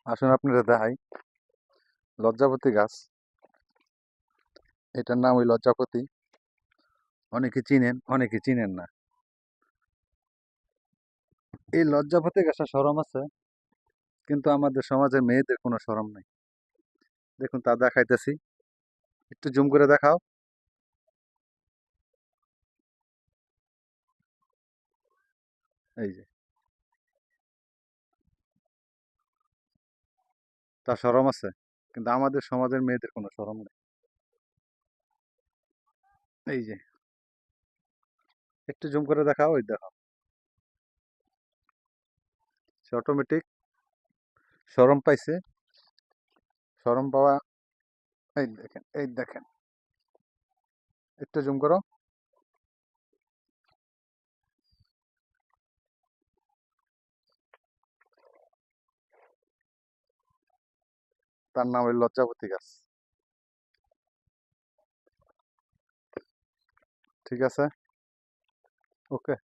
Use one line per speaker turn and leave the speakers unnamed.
আসুন আপনারা দেখাই লজ্জাপতি গাছ। এটার নাম ওই লজ্জাপতি। অনেকে চিনেন, অনেকে চিনেন না। এই লজ্জাপতি গাছটা শরম আছে, কিন্তু আমাদের সমাজে মেয়েদের কোনো শরম নাই। দেখুন তা দেখাইতেছি, একটু জুম করে দেখাও। এই যে, তা শরম আছে, কিন্তু আমাদের সমাজের মেয়েদের কোনো শরম নেই। এই যে, একটু জুম করে দেখাও, ওই দেখো, সে অটোমেটিক শরম পাইছে। শরম পাওয়া, এই দেখেন, এই দেখেন, একটু জুম করো। তার নাম ওই লজ্জাপতি গাছ। ঠিক আছে, ওকে।